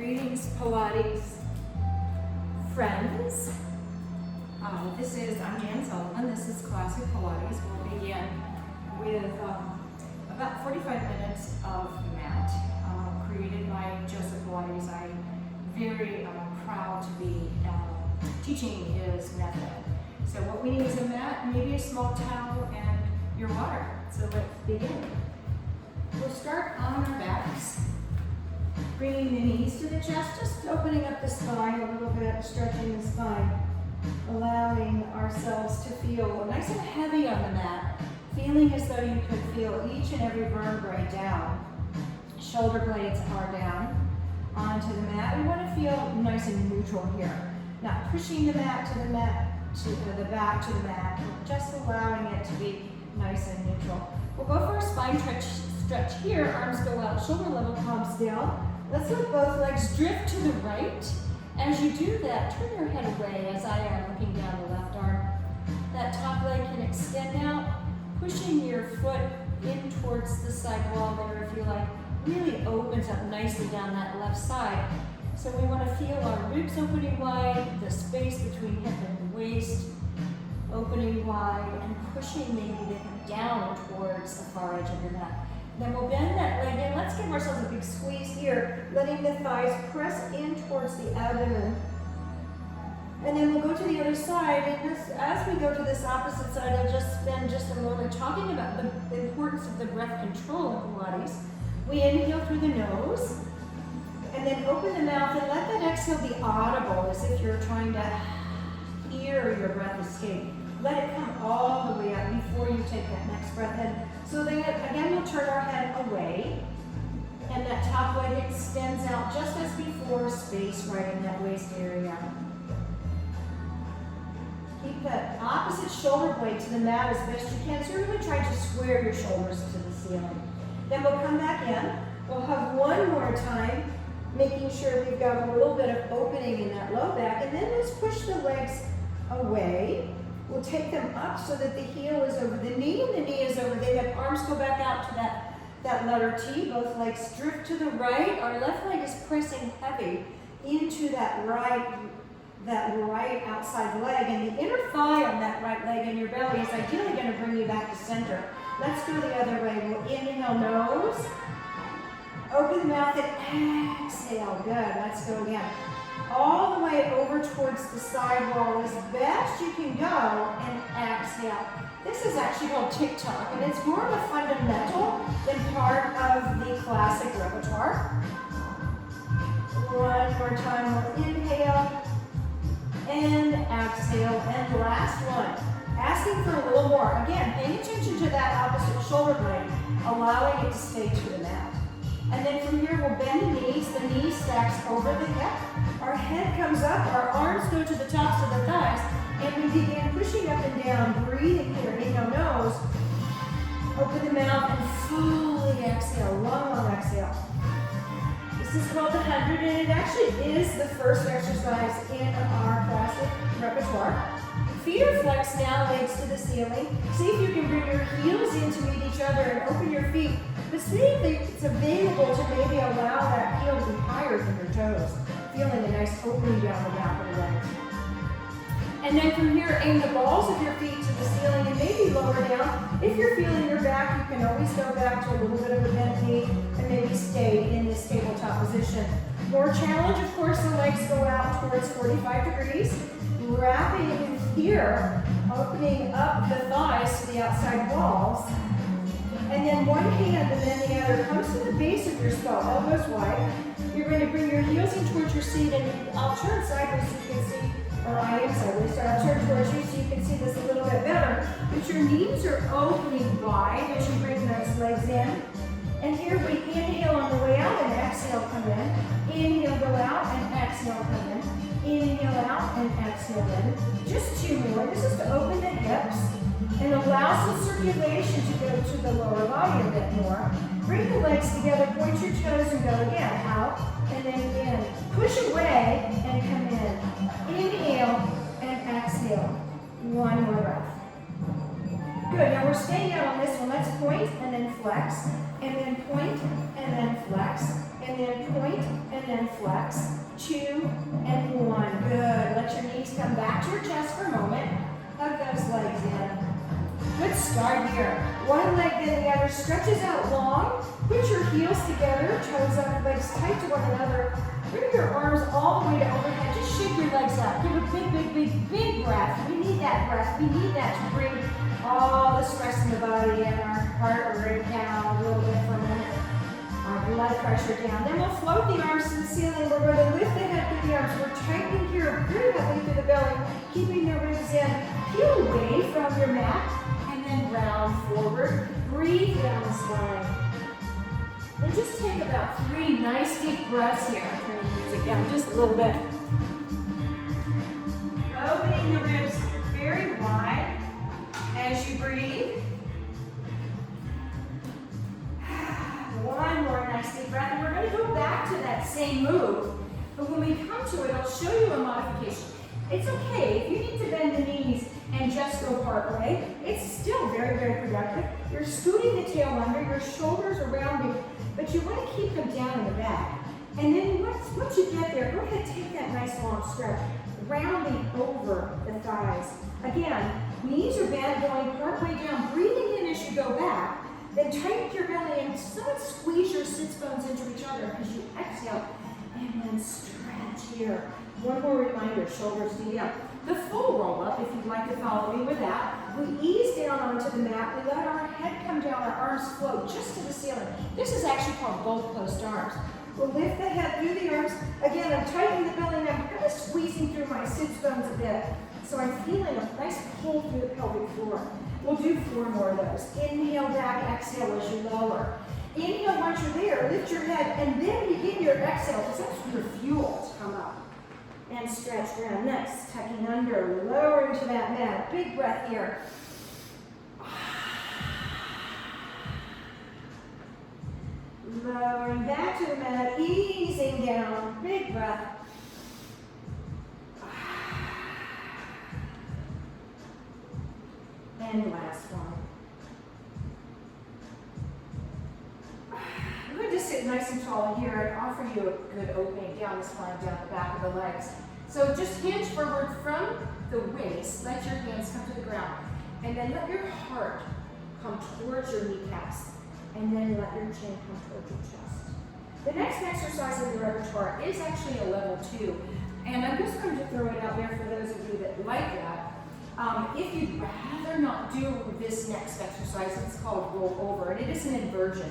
Greetings, Pilates friends. I'm Jan Sullivan. This is Classic Pilates. We'll begin with about 45 minutes of mat created by Joseph Pilates. I'm very proud to be teaching his method. So what we need is a mat, maybe a small towel, and your water. So let's begin. We'll start on our backs. Bringing the knees to the chest, just opening up the spine a little bit, stretching the spine, allowing ourselves to feel nice and heavy on the mat, feeling as though you could feel each and every vertebrae down. Shoulder blades are down onto the mat. We want to feel nice and neutral here. Not pushing the mat to the mat, to the back to the mat, just allowing it to be nice and neutral. We'll go for a spine stretch here. Arms go out, shoulder level, palms down. Let's let both legs drift to the right. As you do that, turn your head away as I am looking down the left arm. That top leg can extend out, pushing your foot in towards the side wall there if you like. Really opens up nicely down that left side. So we want to feel our ribs opening wide, the space between hip and waist opening wide, and pushing maybe the hip down towards the far edge of your mat. Then we'll bend that leg in. Let's give ourselves a big squeeze here, letting the thighs press in towards the abdomen. And then we'll go to the other side. And as we go to this opposite side, I'll just spend just a moment talking about the importance of the breath control in Pilates. We inhale through the nose, and then open the mouth and let that exhale be audible, as if you're trying to hear your breath escape. Let it come all the way up before you take that next breath in. So then again, we'll turn our head away, and that top leg extends out just as before, space right in that waist area. Keep that opposite shoulder blade to the mat as best you can. So really try to square your shoulders to the ceiling. Then we'll come back in. We'll hug one more time, making sure we've got a little bit of opening in that low back, and then let's push the legs away. We'll take them up so that the heel is over the knee and the knee is over the hip. Arms go back out to that letter T. Both legs drift to the right. Our left leg is pressing heavy into that right outside leg. And the inner thigh on that right leg in your belly is ideally going to bring you back to center. Let's go the other way. We'll inhale nose. Open the mouth and exhale. Good. Let's go again. All the way over towards the side wall as best you can go, and exhale. This is actually called TikTok, and it's more of a fundamental than part of the classic repertoire. One more time, we'll inhale and exhale, and last one. Asking for a little more. Again, paying attention to that opposite shoulder blade, allowing it to stay to the mat. And then from here, we'll bend the knees. The knee stacks over the hip. Our head comes up. Our arms go to the tops of the thighs. And we begin pushing up and down, breathing here. Inhale, nose. Open the mouth and fully exhale. Long exhale. This is called the 100, and it actually is the first exercise in our classic repertoire. Feet are flexed now, legs to the ceiling. See if you can bring your heels in to meet each other and open your feet. But see if it's available to maybe allow that heel to be higher than your toes. Feeling a nice opening down the back of the legs. And then from here, aim the balls of your feet to the ceiling and maybe lower down. If you're feeling your back, you can always go back to a little bit of a bent knee and maybe stay in this tabletop position. More challenge, of course, the legs go out towards 45 degrees. Wrapping in here, opening up the thighs to the outside walls. And then one hand and then the other comes to the base of your skull, elbows wide. You're going to bring your heels in towards your seat, and I'll turn sideways so you can see, or I am sideways, so I'll turn towards you so you can see this a little bit better. But your knees are opening wide as you bring those legs in. And here we inhale on the way out and exhale, come in. Inhale, go out and exhale, come in. Inhale out and exhale in. Just two more. This is to open the hips and allow some circulation to go to the lower body a bit more. Bring the legs together, point your toes and go again. Out and then in. Push away and come in. Inhale and exhale. One more breath. Good. Now we're staying out on this one. Let's point and then flex, and then point and then flex, and then point and then flex. 2 and 1. Good. Let your knees come back to your chest for a moment. Hug those legs in. Good start here. One leg then the other stretches out long. Put your heels together, toes up, legs tight to one another. Bring your arms all the way to overhead. Just shake your legs up. Give a big, big, big, big breath. We need that breath. We need that to bring all the stress in the body and our heart rate down a little bit for a minute. Our blood pressure down. Then we'll float the arms to the ceiling. We're going to lift the head through the arms. We're tightening here very heavily through the belly, keeping the ribs in. Peel away from your mat and then round forward. Breathe down the spine. And just take about 3 nice deep breaths here. Turn the music down just a little bit. Opening the ribs very wide as you breathe. One more nice deep breath, and we're going to go back to that same move. But when we come to it, I'll show you a modification. It's okay if you need to bend the knees and just go part way. It's still very, very productive. You're scooting the tail under, your shoulders are rounding, but you want to keep them down in the back. And then once you get there, go ahead and take that nice long stretch, rounding over the thighs. Again, knees are bent, going part way down, breathing in as you go back. Then tighten your belly and somewhat squeeze your sits bones into each other as you exhale. And then stretch here. One more reminder, shoulders down. The full roll up, if you'd like to follow me with that. We ease down onto the mat. We let our head come down, our arms float just to the ceiling. This is actually called both closed arms. We'll lift the head through the arms. Again, I'm tightening the belly and I'm kind of squeezing through my sits bones a bit. So I'm feeling a nice pull through the pelvic floor. We'll do 4 more of those. Inhale back, exhale as you lower. Inhale once you're there, lift your head, and then begin your exhale, because that's your fuel to come up. And stretch around. Next, tucking under, lowering to that mat. Big breath here. Lowering back to the mat, easing down. Big breath. And last one. I'm going to just sit nice and tall here and offer you a good opening down the spine, down the back of the legs. So just hinge forward from the waist. Let your hands come to the ground. And then let your heart come towards your kneecaps. And then let your chin come towards your chest. The next exercise in the repertoire is actually a level 2. And I'm just going to throw it out there for those of you that like that. If you'd rather not do this next exercise, it's called roll over, and it is an inversion.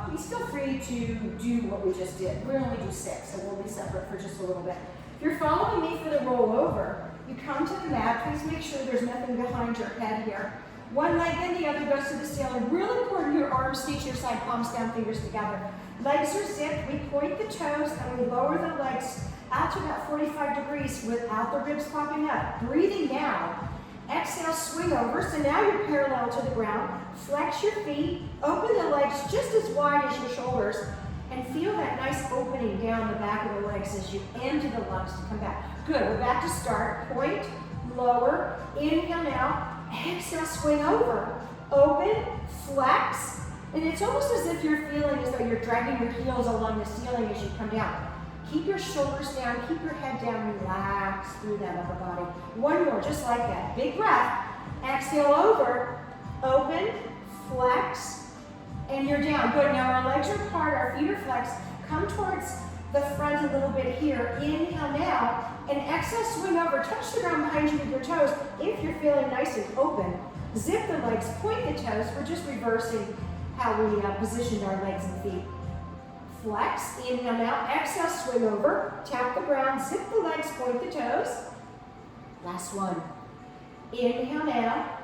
Please feel free to do what we just did. We'll only do 6, so we'll be separate for just a little bit. If you're following me for the roll over, you come to the mat. Please make sure there's nothing behind your head here. One leg then the other goes to the ceiling. Really important, your arms stay to your side, palms down, fingers together. Legs are zipped. We point the toes and we lower the legs out to about 45 degrees without the ribs popping up. Breathing down. Exhale, swing over. So now you're parallel to the ground. Flex your feet. Open the legs just as wide as your shoulders. And feel that nice opening down the back of the legs as you empty the lungs to come back. Good. We're back to start. Point, lower. Inhale now. Exhale, swing over. Open, flex. And it's almost as if you're feeling as though you're dragging your heels along the ceiling as you come down. Keep your shoulders down, keep your head down, relax through that upper body. One more, just like that. Big breath. Exhale over, open, flex, and you're down. Good, now our legs are apart, our feet are flexed. Come towards the front a little bit here. Inhale now, and exhale, swing over. Touch the ground behind you with your toes. If you're feeling nice and open, zip the legs, point the toes. We're just reversing how we positioned our legs and feet. Flex, inhale now, exhale, swing over, tap the ground, zip the legs, point the toes. Last one. Inhale now,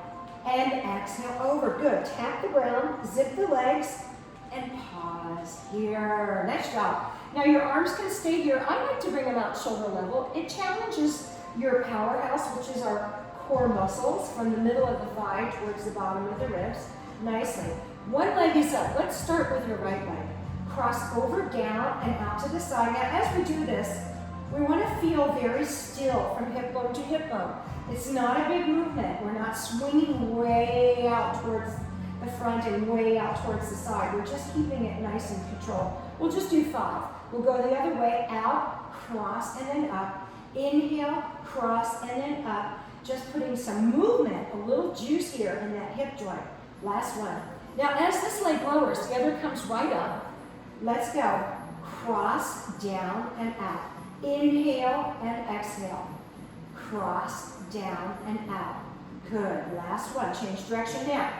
and exhale over. Good, tap the ground, zip the legs, and pause here. Nice job. Now your arms can stay here. I like to bring them out shoulder level. It challenges your powerhouse, which is our core muscles, from the middle of the thigh towards the bottom of the ribs, nicely. One leg is up. Let's start with your right leg. Cross over, down, and out to the side. Now, as we do this, we want to feel very still from hip bone to hip bone. It's not a big movement. We're not swinging way out towards the front and way out towards the side. We're just keeping it nice and controlled. We'll just do 5. We'll go the other way, out, cross, and then up. Inhale, cross, and then up. Just putting some movement, a little juice here in that hip joint. Last one. Now, as this leg lowers, the other comes right up. Let's go. Cross, down, and out. Inhale and exhale. Cross, down, and out. Good. Last one. Change direction now.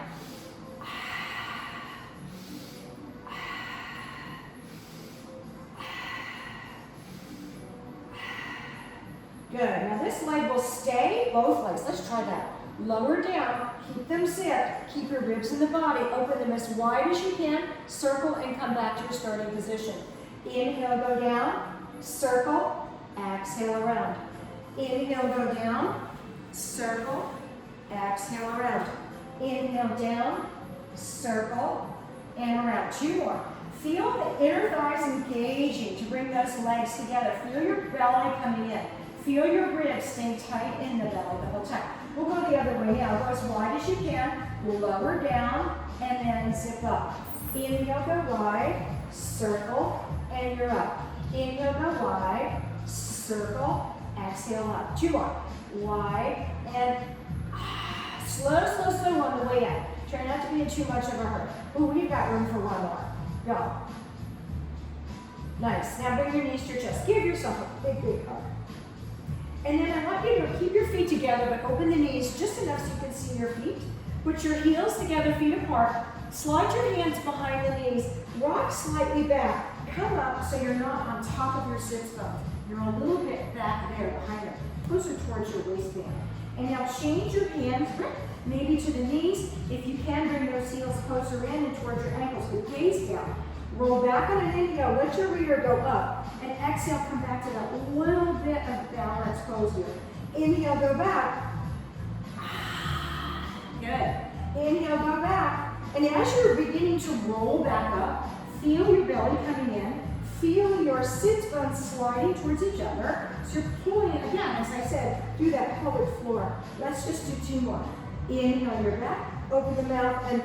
Good. Now this leg will stay, both legs. Let's try that. Lower down, keep them zipped, keep your ribs in the body, open them as wide as you can, circle and come back to your starting position. Inhale, go down, circle, exhale around. Inhale, go down, circle, exhale around. Inhale down, circle, and around. 2 more. Feel the inner thighs engaging to bring those legs together. Feel your belly coming in. Feel your ribs staying tight in the belly the whole time. We'll go the other way now. Go as wide as you can. Lower down and then zip up. Inhale, go wide, circle, and you're up. Inhale, go wide, circle, exhale up. 2 more. Wide and slow, slow, slow on the way up. Try not to be in too much of a hurry. Ooh, we've got room for 1 more. Go. Nice. Now bring your knees to your chest. Give yourself a big, big hug. And then I want you to keep your feet together, but open the knees just enough so you can see your feet. Put your heels together, feet apart. Slide your hands behind the knees. Rock slightly back. Come up so you're not on top of your sits bone. You're a little bit back there behind it, closer towards your waistband. And now change your hands, maybe to the knees. If you can, bring those heels closer in and towards your ankles, but gaze down. Roll back on an inhale, let your rear go up, and exhale, come back to that little bit of balance pose here. Inhale, go back. Good. Inhale, go back. And as you're beginning to roll back up, feel your belly coming in, feel your sits bones sliding towards each other. So you're pulling it again, as I said, through that pelvic floor. Let's just do 2 more. Inhale your back, open the mouth, and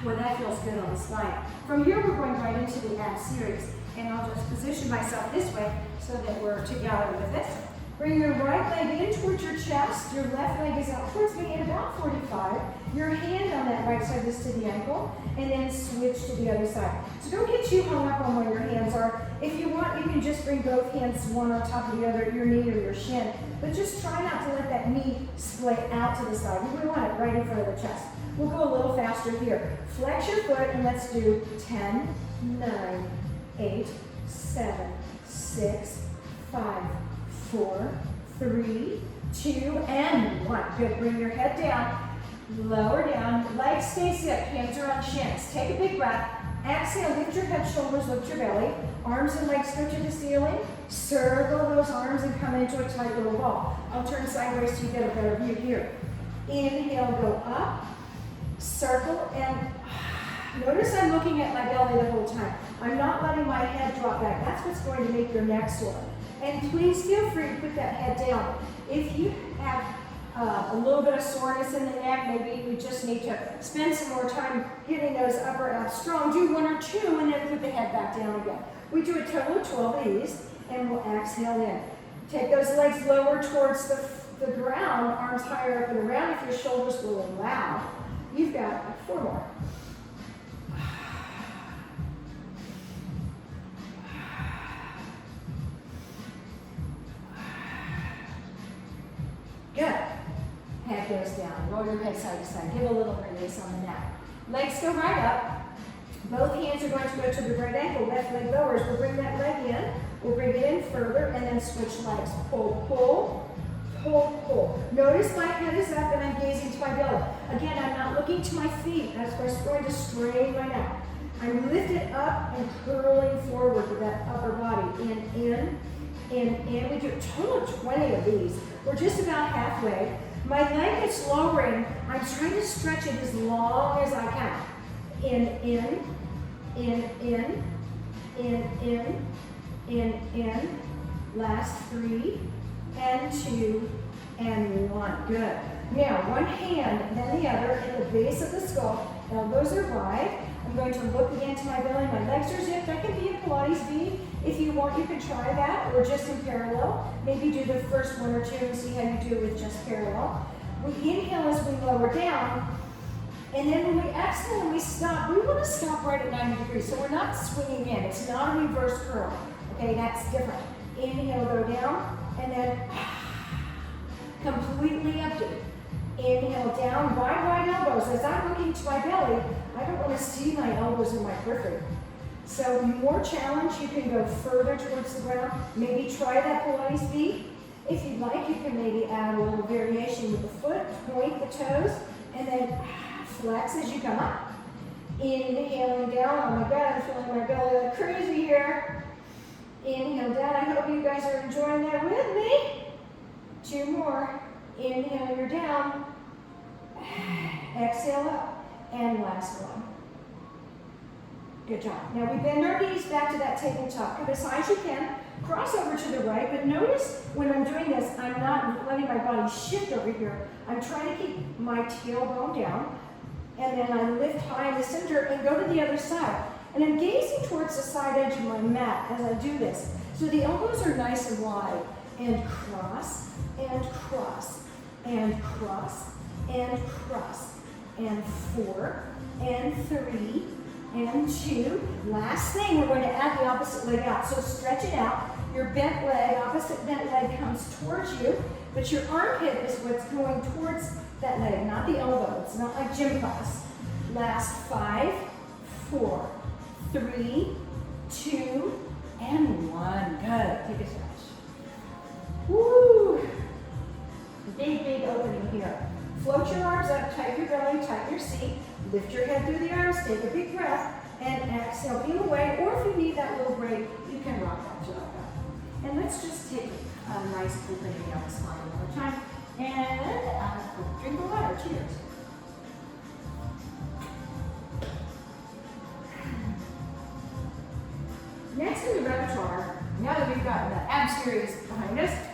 well, that feels good on the spine. From here, we're going right into the ab series. And I'll just position myself this way so that we're together with this. Bring your right leg in towards your chest. Your left leg is out towards me at about 45. Your hand on that right side is to the ankle. And then switch to the other side. So don't get too hung up on where your hands are. If you want, you can just bring both hands, one on top of the other, your knee or your shin. But just try not to let that knee splay out to the side. You want it right in front of the chest. We'll go a little faster here. Flex your foot and let's do 10, 9, 8, 7, 6, 5, 4, 3, 2, and 1. Good. Bring your head down. Lower down. Legs stay zipped. Hands are on shins. Take a big breath. Exhale. Lift your head, shoulders, lift your belly. Arms and legs go to the ceiling. Circle those arms and come into a tight little ball. I'll turn sideways so you get a better view here. Inhale, go up. Circle, and notice I'm looking at my belly the whole time. I'm not letting my head drop back. That's what's going to make your neck sore. And please feel free to put that head down. If you have a little bit of soreness in the neck, maybe you just need to spend some more time getting those upper abs strong. Do 1 or 2 and then put the head back down again. We do a total of 12 of these, and we'll exhale in. Take those legs lower towards the ground, arms higher up and around if your shoulders will allow. You've got 4 more. Good. Head goes down. Roll your head side to side. Give a little release on the neck. Legs go right up. Both hands are going to go to the right ankle. Left leg lowers. We'll bring that leg in. We'll bring it in further and then switch legs. Pull, pull. Pull, pull. Notice my head is up and I'm gazing to my belly. Again, I'm not looking to my feet. That's why I'm going to strain my neck. I'm lifted up and curling forward with that upper body. In. We do a total of 20 of these. We're just about halfway. My leg is lowering. I'm trying to stretch it as long as I can. In. Last 3. And 2, and 1. Good. Now, one hand, then the other, at the base of the skull. Elbows are wide. I'm going to look again to my belly. My legs are zipped. I can be a Pilates V. If you want, you can try that, or just in parallel. Maybe do the first one or two and see how you do with just parallel. We inhale as we lower down. And then when we exhale and we stop, we want to stop right at 90 degrees. So we're not swinging in. It's not a reverse curl. Okay, that's different. Inhale, go down, and then completely empty. Inhale down, wide elbows. As I'm looking to my belly, I don't want to see my elbows in my periphery. So more challenge, you can go further towards the ground. Maybe try that Pilates V. If you'd like, you can maybe add a little variation with the foot, point the toes, and then flex as you come up. Inhaling down. Oh my God, I'm feeling my belly like crazy here. Inhale down. I hope you guys are enjoying that with me. Two more. Inhale, you're down. Exhale up. And last one. Good job. Now we bend our knees back to that tabletop. Come as high as you can. Cross over to the right, but notice when I'm doing this, I'm not letting my body shift over here. I'm trying to keep my tailbone down, and then I lift high in the center and go to the other side. And I'm gazing towards the side edge of my mat as I do this. So the elbows are nice and wide, and cross, and cross, and cross, and cross, and 4, and 3, and 2. Last thing, we're going to add the opposite leg out. So stretch it out. Your bent leg, opposite bent leg comes towards you, but your armpit is what's going towards that leg, not the elbow. It's not like gym class. Last 5, 4, 3, 2, and 1. Good. Take a stretch. Woo! Big opening here. Float your arms up, tighten your belly, tighten your seat. Lift your head through the arms, take a big breath, and exhale, beam away. Or if you need that little break, you can rock out to that. And let's just take a nice opening down the spine one more time. And drink of water. Cheers. Next in the repertoire, now that we've gotten the ab series behind us,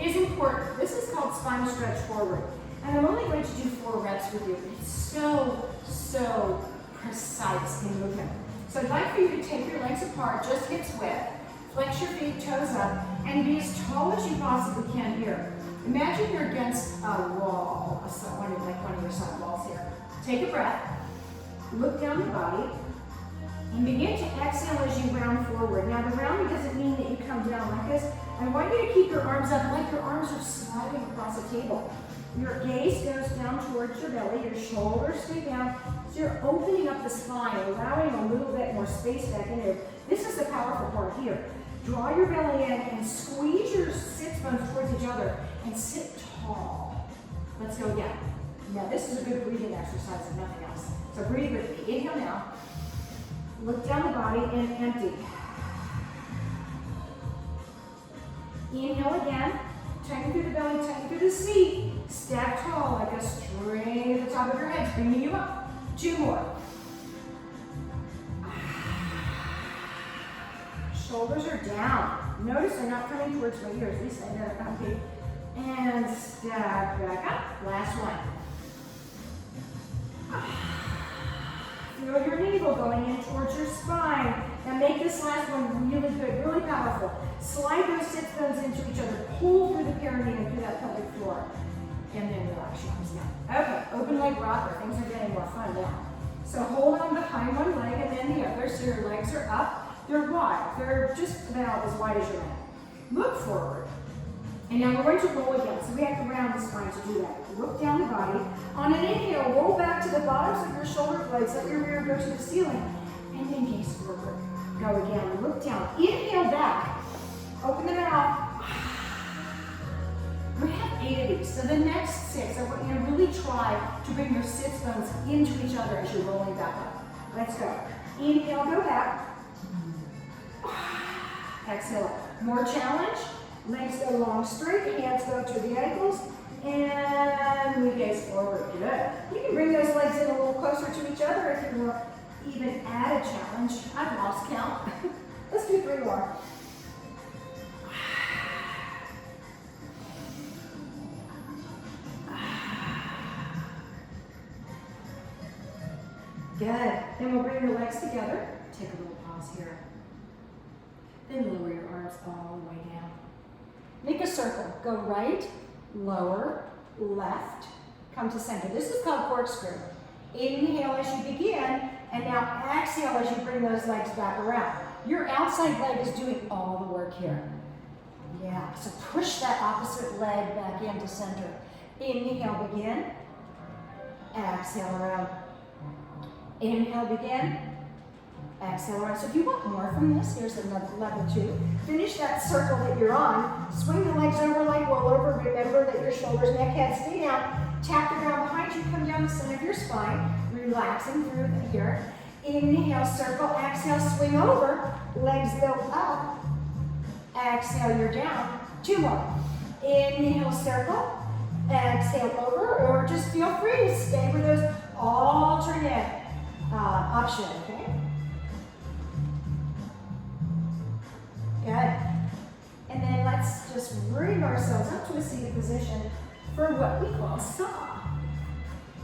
is important. This is called spinal stretch forward. And I'm only going to do 4 reps with you. It's so precise in movement. So I'd like for you to take your legs apart, just hips width, flex your feet, toes up, and be as tall as you possibly can here. Imagine you're against a wall, like one of your side walls here. Take a breath, look down the body, and begin to exhale as you round forward. Now the rounding doesn't mean that you come down like this. I want you to keep your arms up like your arms are sliding across a table. Your gaze goes down towards your belly, your shoulders stay down, so you're opening up the spine, allowing a little bit more space back in there. This is the powerful part here. Draw your belly in and squeeze your sits bones towards each other and sit tall. Let's go again. Now this is a good breathing exercise and nothing else. So breathe with me. Inhale now. Look down the body and empty. Inhale again. Tighten through the belly, tighten through the seat. Stack tall like a string at the top of your head, bringing you up. 2 more. Shoulders are down. Notice they're not coming towards my ears. At least I know they're coming. And stack back up. Last one. Feel your navel going in towards your spine. Now make this last one really good, really powerful. Slide those sit bones into each other. Pull through the perineum, through that pelvic floor. And then relax your arms down. Okay, open leg rocker. Things are getting more fun now. So hold on behind one leg and then the other. So your legs are up. They're wide. They're just about as wide as your neck. Look forward. And now we're going to roll again. So we have to round the spine to do that. Look down the body. On an inhale, roll back to the bottoms of your shoulder blades. Let your rear go to the ceiling. And then gaze forward. Go again. Look down. Inhale back. Open the mouth. We have 8 of these. So the next 6, I want you to really try to bring your sits bones into each other as you're rolling back up. Let's go. Inhale, go back. Exhale up. More challenge. Legs go long straight. Hands go to the ankles. And we gaze forward. Good. You can bring those legs in a little closer to each other if you want. Even add a challenge. I've lost count. Let's do 3 more. Good. Then we'll bring your legs together. Take a little pause here. Then lower your arms all the way down. Make a circle. Go right, lower, left, come to center. This is called corkscrew. Inhale as you begin, and now exhale as you bring those legs back around. Your outside leg is doing all the work here. Yeah, so push that opposite leg back into center. Inhale, begin. Exhale around. Inhale, begin. Exhale around. So if you want more from this, here's another level 2. Finish that circle that you're on. Swing the legs over like rollover. Remember that your shoulders, neck, head stay down. Tap the ground behind you. Come down the center of your spine. Relaxing through here. Inhale, circle. Exhale, swing over. Legs go up. Exhale, you're down. 2 more. Inhale, circle. Exhale, over. Or just feel free to stay with those alternate option, okay? Good. And then let's just bring ourselves up to a seated position for what we call saw.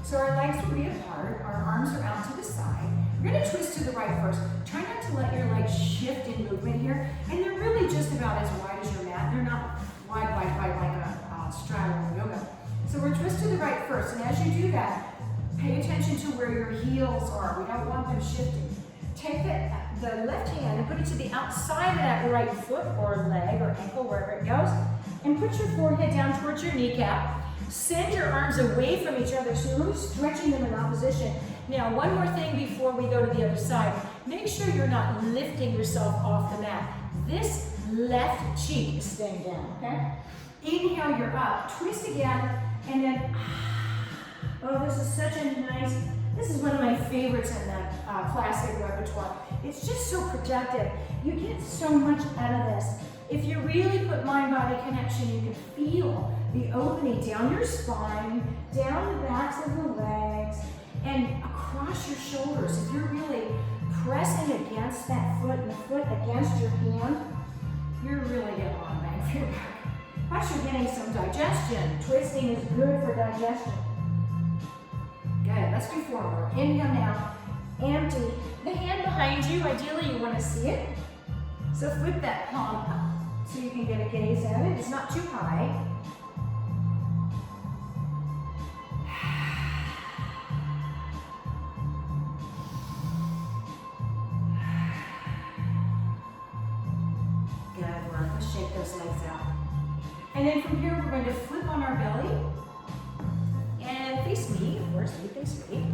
So our legs will be apart, our arms are out to the side. You're gonna twist to the right first. Try not to let your legs shift in movement here. And they're really just about as wide as your mat. They're not wide like a straddle in yoga. So we're twist to the right first. And as you do that, pay attention to where your heels are. We don't want them shifting. Take the left hand and put it to the outside of that right foot or leg or ankle, wherever it goes. And put your forehead down towards your kneecap. Send your arms away from each other, so you're really stretching them in opposition. Now, one more thing before we go to the other side. Make sure you're not lifting yourself off the mat. This left cheek is staying down, okay? Inhale, you're up. Twist again, and then, oh, this is such a nice, this is one of my favorites in the classic repertoire. It's just so productive. You get so much out of this. If you really put mind-body connection, you can feel the opening down your spine, down the backs of the legs, and across your shoulders. If you're really pressing against that foot and the foot against your hand, you're really getting a lot of bang for your buck. Plus you're getting some digestion. Twisting is good for digestion. Good, let's do 4 more. Inhale now, empty. The hand behind you, ideally you want to see it. So flip that palm up so you can get a gaze at it. It's not too high. Good work. Let's shake those legs out. And then from here, we're going to flip on our belly and face me. Of course, you face me.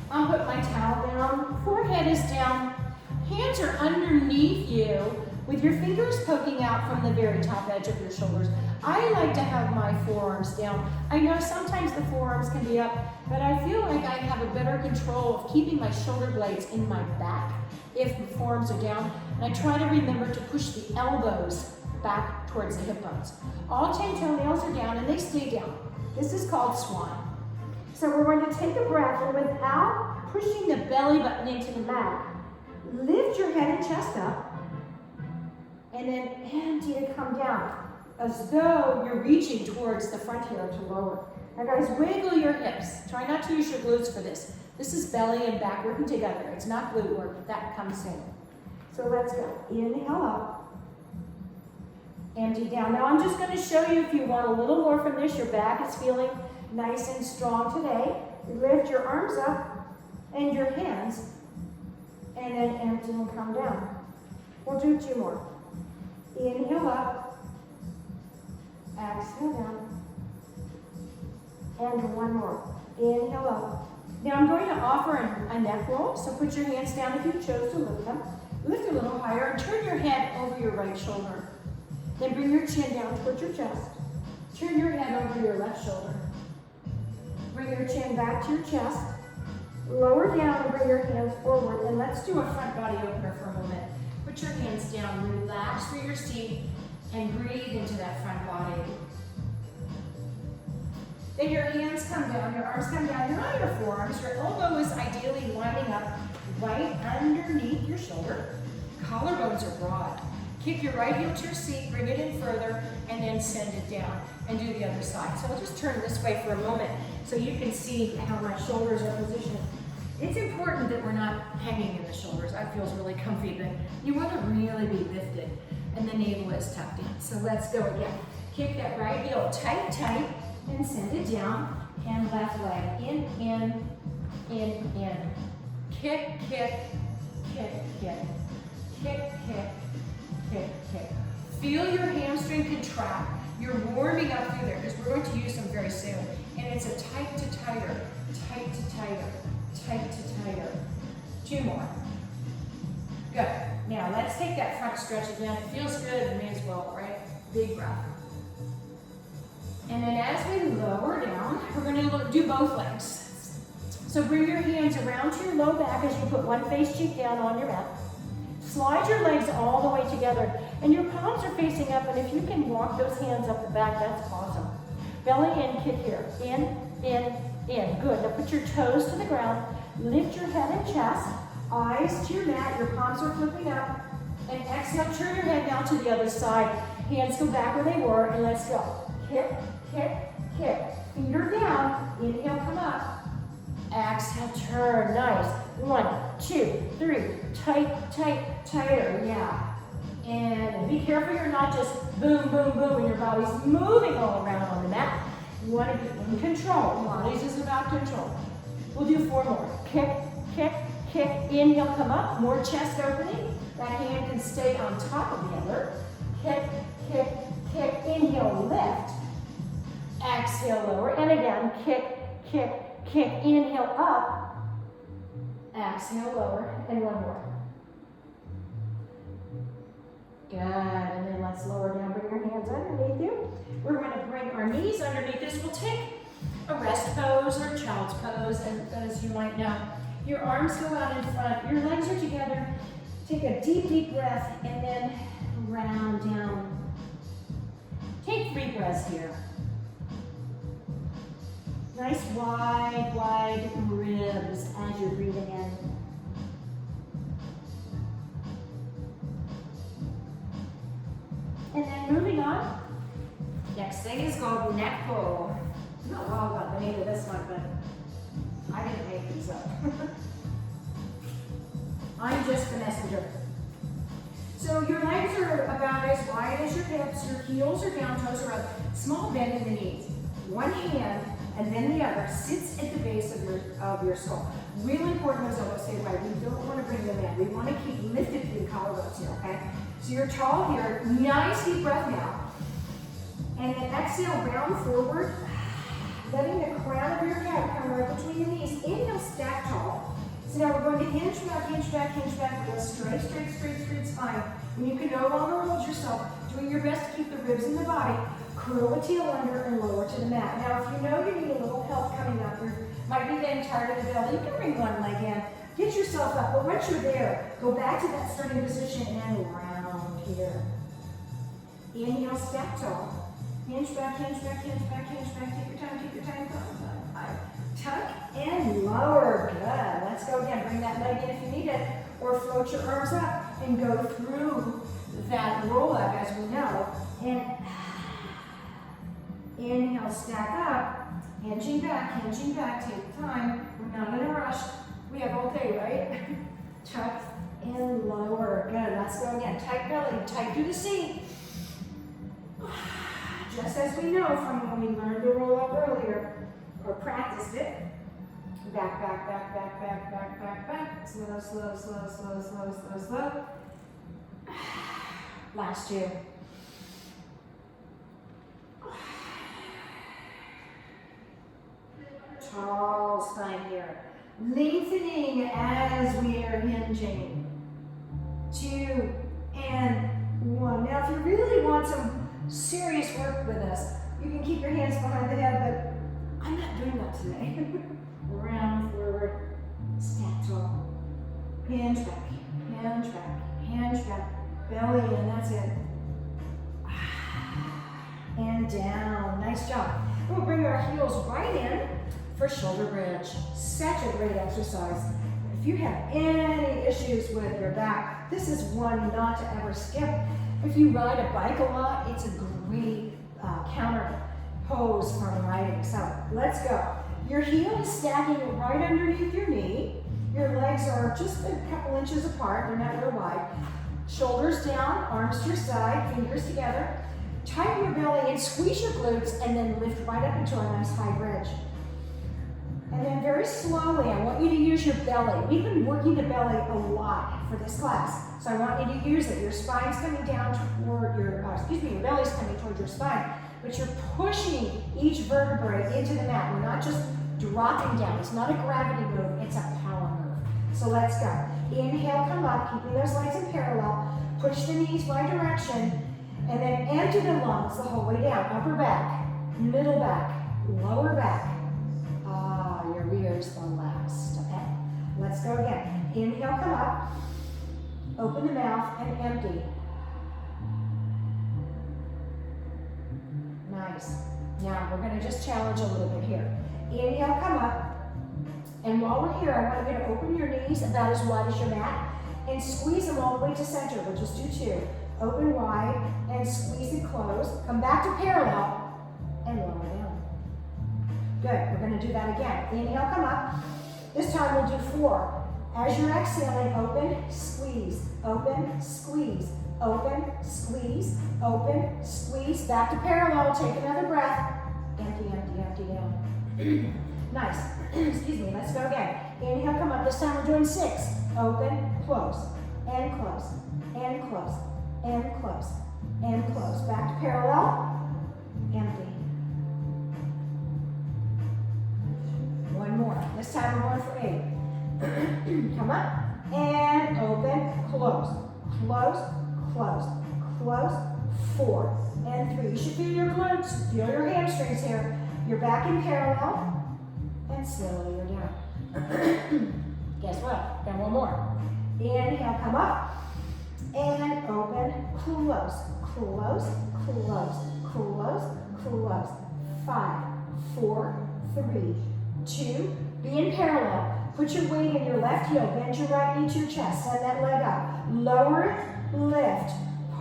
I'll put my towel down. Forehead is down. Hands are underneath you with your fingers poking out from the very top edge of your shoulders. I like to have my forearms down. I know sometimes the forearms can be up, but I feel like I have a better control of keeping my shoulder blades in my back if the forearms are down. And I try to remember to push the elbows back towards the hip bones. All 10 toenails are down and they stay down. This is called swan. So we're going to take a breath, and without pushing the belly button into the mat, lift your head and chest up, and then empty to come down, as though you're reaching towards the front here to lower. Now guys, wiggle your hips. Try not to use your glutes for this. This is belly and back working together. It's not glute work, that comes soon. So let's go. Inhale up, empty down. Now I'm just going to show you if you want a little more from this. Your back is feeling nice and strong today. Lift your arms up and your hands, and then empty and come down. We'll do 2 more. Inhale up, exhale down, and 1 more. Inhale up. Now I'm going to offer a neck roll, so put your hands down if you chose to lift them. Lift a little higher and turn your head over your right shoulder. Then bring your chin down towards your chest. Turn your head over your left shoulder. Bring your chin back to your chest. Lower down and bring your hands forward. And let's do a front body opener for a moment. Put your hands down, relax through your seat, and breathe into that front body. Then your hands come down, your arms come down. You're on your forearms. Your elbow is ideally lining up right underneath your shoulder. Collarbones are broad. Kick your right heel to your seat, bring it in further, and then send it down. And do the other side. So I'll just turn this way for a moment. so you can see how my shoulders are positioned. It's important that we're not hanging in the shoulders. That feels really comfy, but you want to really be lifted and the navel is tucked in. So let's go again. Kick that right heel tight, tight, and send it down. And left leg in, in, in. Kick, kick, kick, kick. Kick, kick, kick, kick. Feel your hamstring contract. You're warming up through there because we're going to use them very soon. And it's a tight to tighter, tight to tighter, tight to tighter. 2 more. Good. Now let's take that front stretch again. It feels good, it may as well, right? Big breath. And then as we lower down, we're going to do both legs. So bring your hands around to your low back as you put one face cheek down on your mat. Slide your legs all the way together, and your palms are facing up, and if you can walk those hands up the back, that's awesome. Belly in, kick here. In, in. Good. Now put your toes to the ground. Lift your head and chest. Eyes to your mat. Your palms are flipping up. And exhale, turn your head now to the other side. Hands go back where they were, and let's go. Kick, kick, kick. Feet are down. Inhale, come up. Exhale, turn. Nice. 1, 2, 3. Tight, tight, tighter. Yeah. And be careful you're not just boom, boom, boom, and your body's moving all around on the mat. You want to be in control. Pilates is about control. We'll do 4 more. Kick, kick, kick. Inhale, come up. More chest opening. That hand can stay on top of the other. Kick, kick, kick. Inhale, lift. Exhale, lower. And again, kick, kick, kick. Inhale, up. Exhale, lower. And 1 more. Good. And then let's lower down. Bring your hands underneath you. We're going to bring our knees underneath us. We'll take a rest pose or child's pose, and as you might know, your arms go out in front. Your legs are together. Take a deep, deep breath, and then round down. Take 3 breaths here. Nice wide, wide ribs as you're breathing in. And then moving on. Next thing is called neck pull. I'm not wrong about the name of this one, but I didn't make these up. I'm just the messenger. So your legs are about as wide as your hips, your heels are down, toes are up, small bend in the knees. One hand and then the other sits at the base of your skull. Really important as I always say, right? We don't want to bring them in. We want to keep lifted through the collarbones here, okay? So you're tall here. Nice deep breath now. And then exhale, round forward, letting the crown of your head come right between the knees. Inhale, stack tall. So now we're going to hinge back, hinge back, hinge back. Go straight, straight, straight, straight spine. When you can no longer hold yourself, doing your best to keep the ribs in the body, curl the tail under and lower to the mat. Now, if you know you need a little help coming up, you might be getting tired of the belly, you can bring one leg in. Get yourself up, but once you're there, go back to that starting position and round here. Inhale, stack tall. Hinge back, hinge back, hinge back, hinge back. Take your time, take your time. Tuck and lower. Good. Let's go again. Bring that leg in if you need it, or float your arms up and go through that roll up as we know. And inhale, stack up, hinging back, take time. We're not in a rush. We have all day, right? Tuck and lower. Good. Let's go again. Tight belly, tight through the seat. Just as we know from when we learned to roll up earlier, or practiced it. Back, back, back, back, back, back, back, back. Slow, slow, slow, slow, slow, slow, slow. Last 2. Tall spine here. Lengthening as we are hinging. 2 and 1. Now, if you really want some serious work with us, you can keep your hands behind the head, but I'm not doing that today. Round forward, stack tall. Hinge back, hinge back, hinge back. Belly in, that's it. And down, nice job. We'll bring our heels right in for shoulder bridge. Such a great exercise. If you have any issues with your back, this is one not to ever skip. If you ride a bike a lot, it's a great counter pose from riding. So let's go. Your heel is stacking right underneath your knee. Your legs are just a couple inches apart, they're not real wide. Shoulders down, arms to your side, fingers together. Tighten your belly and squeeze your glutes, and then lift right up into a nice high bridge. And then very slowly, I want you to use your belly. We've been working the belly a lot for this class, so I want you to use it. Your spine's coming down toward your, your belly's coming toward your spine, but you're pushing each vertebrae into the mat. We're not just dropping down. It's not a gravity move, it's a power move. So let's go. Inhale, come up, keeping those legs in parallel. Push the knees my direction, and then empty the lungs the whole way down. Upper back, middle back, lower back. Your rear's the last, okay? Let's go again. Inhale, come up. Open the mouth and empty. Nice. Now we're gonna just challenge a little bit here. Inhale, come up. And while we're here, I want you to open your knees about as wide as your mat and squeeze them all the way to center. We'll just do two. Open wide and squeeze and close. Come back to parallel and lower down. Good, we're gonna do that again. Inhale, come up. This time we'll do 4. As you're exhaling, open, squeeze, open, squeeze, open, squeeze, open, squeeze. Back to parallel, take another breath. Empty, empty, empty down. Nice, excuse me, let's go again. Inhale, come up. This time we're doing 6. Open, close, and close, and close, and close, and close. Back to parallel, empty. One more. This time we're going for 8. Come up and open, close, close, close, close. 4 and 3. You should feel your glutes, feel your hamstrings here. You're back in parallel and slowly you're down. Guess what? Then one more. Inhale, come up and open, close, close, close, close, close. 5, 4, 3, 2, be in parallel. Put your weight in your left heel, bend your right knee to your chest, send that leg up. Lower it, lift,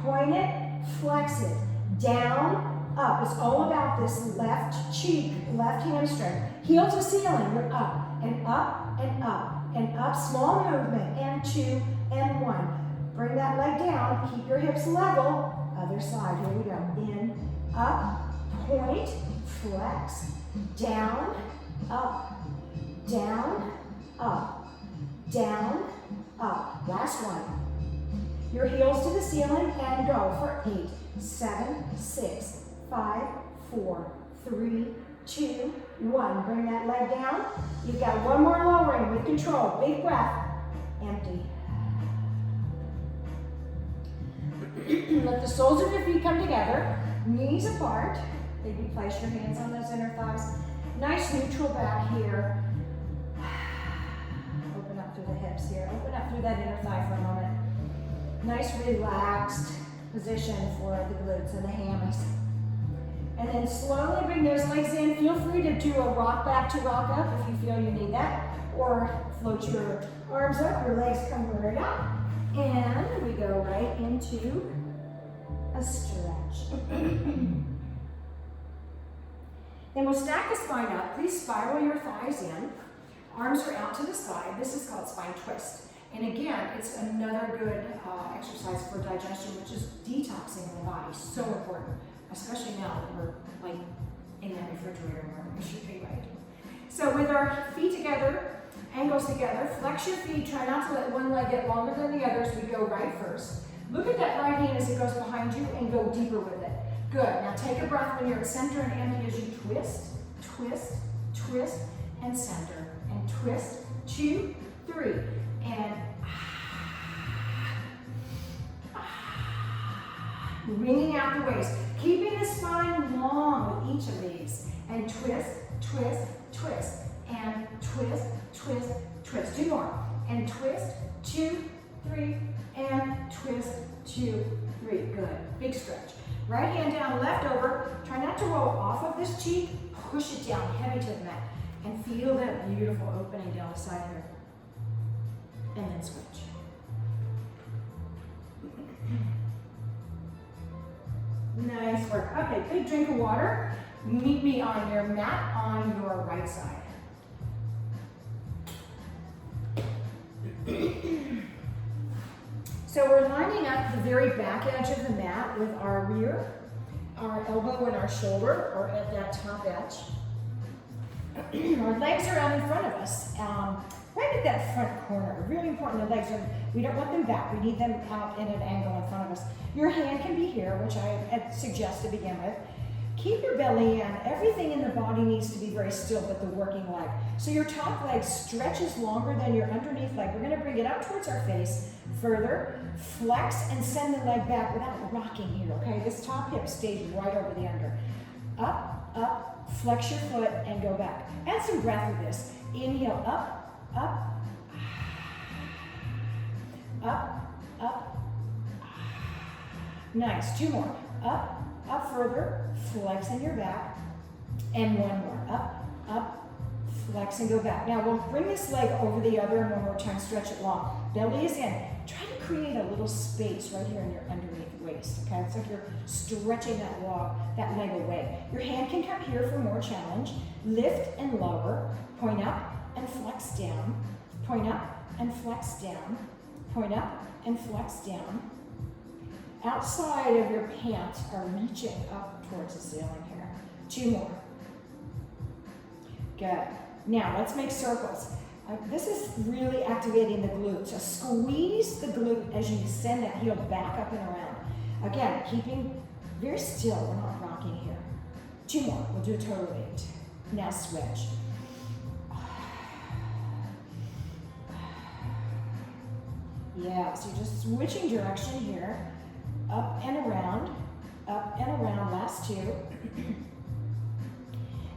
point it, flex it, down, up. It's all about this left cheek, left hamstring. Heel to ceiling, you're up and up and up and up. Small movement, and 2 and 1. Bring that leg down, keep your hips level. Other side, here we go. In, up, point, flex, down, up, down, up, down, up. Last one. Your heels to the ceiling and go for 8, 7, 6, 5, 4, 3, 2, 1. Bring that leg down. You've got one more lowering with control. Big breath. Empty. Let the soles of your feet come together. Knees apart. Maybe place your hands on those inner thighs. Nice neutral back here. Open up through the hips here. Open up through that inner thigh for a moment. Nice relaxed position for the glutes and the hammies. And then slowly bring those legs in. Feel free to do a rock back to rock up if you feel you need that. Or float your arms up, your legs come right up. And we go right into a stretch. Then we'll stack the spine up. Please spiral your thighs in. Arms are out to the side. This is called spine twist. And again, it's another good exercise for digestion, which is detoxing the body. So important, especially now that we're like in that refrigerator where we should be, right? So with our feet together, ankles together, flex your feet. Try not to let one leg get longer than the others. We go right first. Look at that right hand as it goes behind you and go deeper with it. Good. Now take a breath when you're at center and empty as you twist, twist, twist, and center. And twist, 2, 3, and wringing out the waist. Keeping the spine long with each of these. And twist, twist, twist, and twist, twist, twist. 2 more. And twist, 2, 3, and twist, 2, 3. Good. Big stretch. Right hand down, left over. Try not to roll off of this cheek. Push it down heavy to the mat. And feel that beautiful opening down the side here. And then switch. Nice work. Okay, big drink of water. Meet me on your mat on your right side. So we're lining up the very back edge of the mat with our rear, our elbow and our shoulder, or at that top edge. Our legs are out in front of us, right at that front corner. Really important, the legs are, we don't want them back. We need them out in an angle in front of us. Your hand can be here, which I suggest to begin with. Keep your belly in. Everything in the body needs to be very still but the working leg. So your top leg stretches longer than your underneath leg. We're gonna bring it up towards our face, further, flex and send the leg back without rocking here, okay? This top hip stays right over the under. Up, up, flex your foot and go back. Add some breath with this. Inhale, up, up, up, up. Nice, 2 more. Up, up further, flexing your back, and 1 more. Up, up, flex and go back. Now we'll bring this leg over the other and one more time, stretch it long. Belly is in. Try to create a little space right here in your underneath waist, okay? It's like you're stretching that leg away. Your hand can come here for more challenge. Lift and lower, point up and flex down, point up and flex down, point up and flex down. Outside of your pants are reaching up towards the ceiling here. 2 more. Good. Now let's make circles. This is really activating the glute. So squeeze the glute as you send that heel back up and around. Again, keeping very still. We're not rocking here. 2 more. We'll do a total 8. Now switch. Yeah, so you're just switching direction here. Up and around, last 2.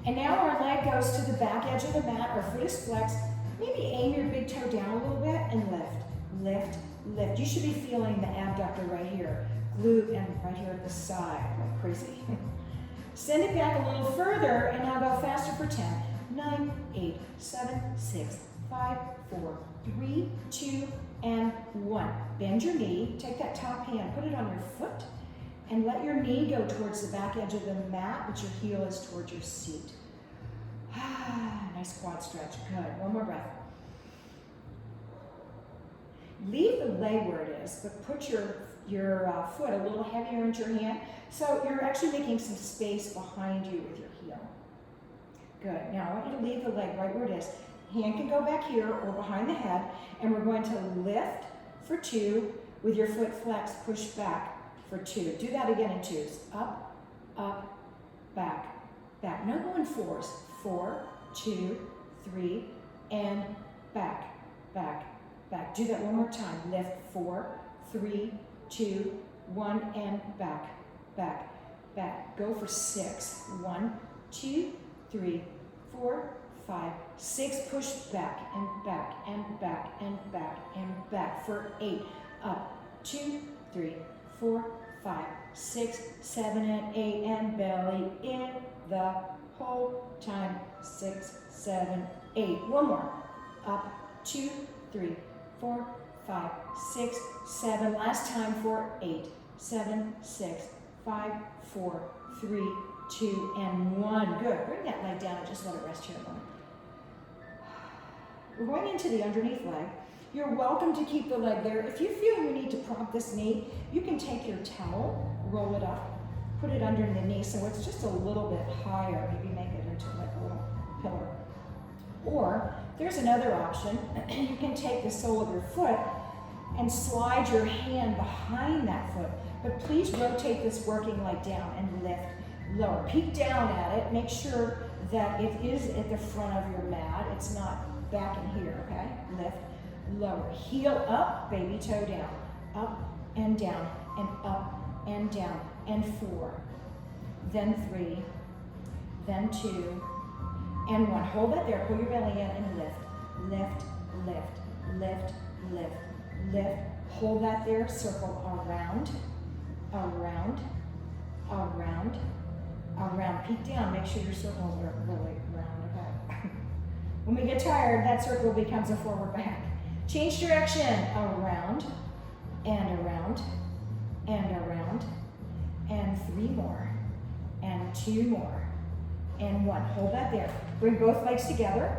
And now our leg goes to the back edge of the mat, our foot is flexed. Maybe aim your big toe down a little bit and lift, lift, lift. You should be feeling the abductor right here, glute and right here at the side, like crazy. Send it back a little further and now go faster for 10, 9, 8, 7, 6, 5, 4, 3, 2, and 1. Bend your knee, take that top hand, put it on your foot, and let your knee go towards the back edge of the mat, but your heel is towards your seat. Nice quad stretch, good. 1 more breath. Leave the leg where it is, but put your foot a little heavier into your hand, so you're actually making some space behind you with your heel. Good, now I want you to leave the leg right where it is. Hand can go back here or behind the head, and we're going to lift for 2 with your foot flexed, push back for 2. Do that again in 2s. Up, up, back, back. No going 4s. 4, 2, 3, and back, back, back. Do that one more time. Lift 4, 3, 2, 1, and back, back, back. Go for 6. 1, 2, 3, 4, 5, 6. Push back and back and back and back and back for 8. Up, 2, 3, 4, 5, 6, 7, and 8, and belly in the whole time. 6, 7, 8. 1 more. Up, 2, 3, 4, 5, 6, 7. Last time for 8, 7, 6, 5, 4, 3, 2, and 1. Good. Bring that leg down and just let it rest here a moment. We're going into the underneath leg. You're welcome to keep the leg there. If you feel you need to prop this knee, you can take your towel, roll it up, put it under the knee so it's just a little bit higher. Maybe make it into like a little pillar. Or there's another option. You can take the sole of your foot and slide your hand behind that foot. But please rotate this working leg down and lift lower. Peek down at it. Make sure that it is at the front of your mat. It's not back in here, okay? Lift, lower. Heel up, baby toe down. Up and down, and up and down, and 4. Then 3, then 2, and 1. Hold that there, pull your belly in and lift. Lift, lift, lift, lift, lift. Hold that there, circle around, around, around, around. Peek down, make sure your circles are really round, okay? When we get tired, that circle becomes a forward back. Change direction, around, and around, and around, and 3 more, and 2 more, and 1. Hold that there. Bring both legs together,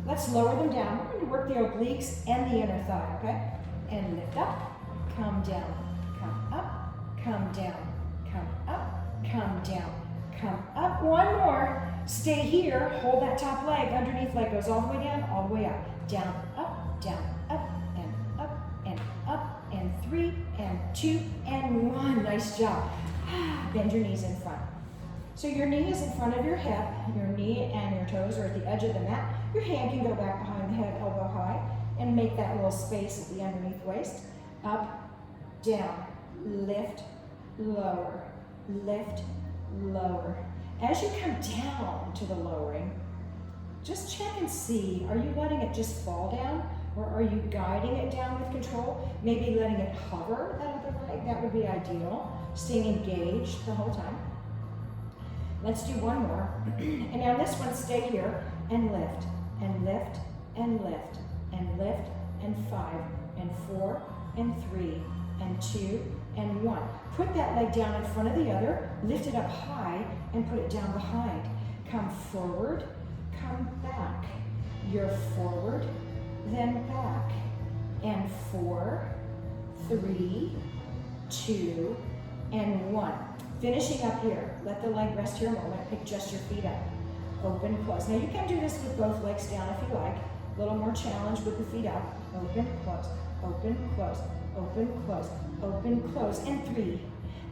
Let's lower them down. We're going to work the obliques and the inner thigh, okay? And lift up, come down, come up, come down, come up, come down, come up. One more. Stay here. Hold that top leg. Underneath leg goes all the way down, all the way up. Down, up, down, up, and up, and up, and 3, and 2, and 1. Nice job. Bend your knees in front. So your knee is in front of your hip. Your knee and your toes are at the edge of the mat. Your hand can go back behind the head, elbow high, and make that little space at the underneath waist. Up, down, lift, lower, lift, lower. As you come down to the lowering, just check and see, are you letting it just fall down, or are you guiding it down with control? Maybe letting it hover that other leg, that would be ideal. Staying engaged the whole time. Let's do one more. And now this one, stay here and lift, and lift, and lift, and lift, and 5, and 4, and 3, and 2, and 1. Put that leg down in front of the other, lift it up high, and put it down behind. Come forward, come back. You're forward, then back. And 4, 3, 2, and 1. Finishing up here. Let the leg rest here a moment. Pick just your feet up. Open, close. Now you can do this with both legs down if you like. A little more challenge with the feet up. Open, close, open, close, open, close, open, close. And 3,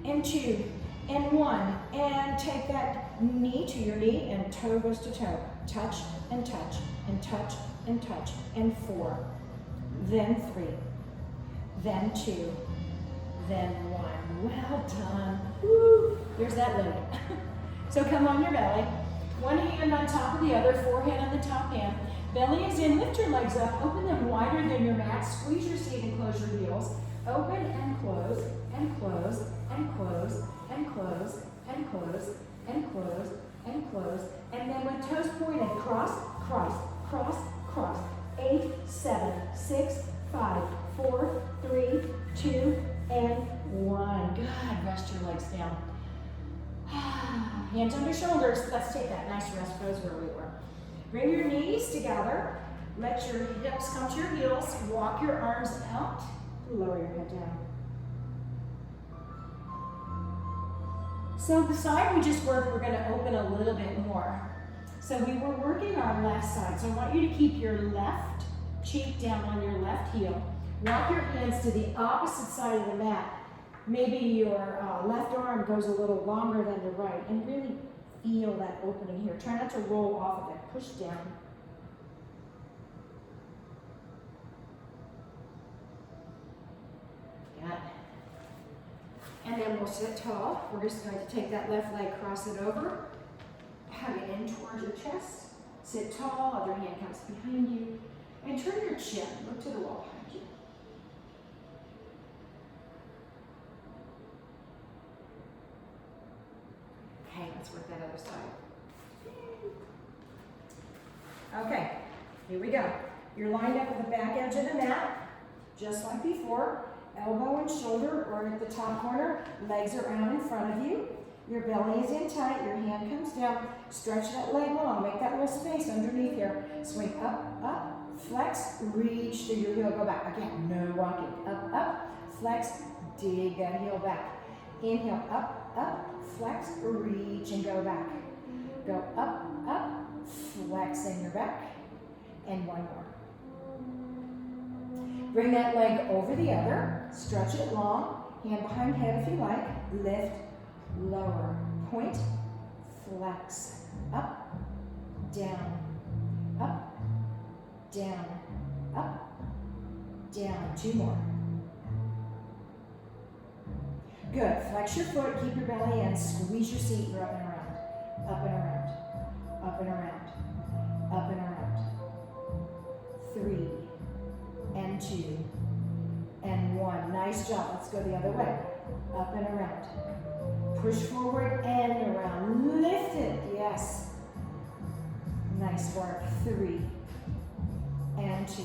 and 2, and 1. And take that knee to your knee and toe goes to toe. Touch and touch and touch and touch. And 4, then 3, then 2, then 1. Well done. Woo. There's that leg. So come on your belly. One hand on top of the other, forehead on the top hand. Belly is in, lift your legs up, open them wider than your mat, squeeze your seat and close your heels. Open and close, and close, and close, and close, and close, and close, and close. And then with toes pointed, cross, cross, cross, cross. 8, 7, 6, 5, 4, 3, 2, and 1. Good. Rest your legs down. Hands under shoulders. Let's take that nice rest pose where we were. Bring your knees together. Let your hips come to your heels. Walk your arms out. Lower your head down. So the side we just worked, we're going to open a little bit more. So we were working our left side. So I want you to keep your left cheek down on your left heel. Walk your hands to the opposite side of the mat. Maybe your left arm goes a little longer than the right, and really feel that opening here. Try not to roll off of it. Push down. Got it. And then we'll sit tall. We're just going to take that left leg, cross it over, hug it in towards your chest. Sit tall, other hand comes behind you, and turn your chin. Look to the wall behind you. Okay, let's work that other side. Okay, here we go. You're lined up at the back edge of the mat, just like before. Elbow and shoulder are at the top corner. Legs are out in front of you. Your belly is in tight. Your hand comes down. Stretch that leg long. Make that little space underneath here. Swing up, up, flex, reach through your heel. Go back. Again, no rocking. Up, up, flex, dig that heel back. Inhale, up, up, flex, reach, and go back. Go up, up, flex in your back. And one more. Bring that leg over the other. Stretch it long. Hand behind head if you like. Lift, lower, point, flex. Up, down, up, down, up, down. 2 more. Good. Flex your foot, keep your belly in, squeeze your seat. You're up and around, up and around, up and around, up and around. 3, and 2, and 1. Nice job. Let's go the other way. Up and around. Push forward and around. Lift it. Yes. Nice work. 3, and 2,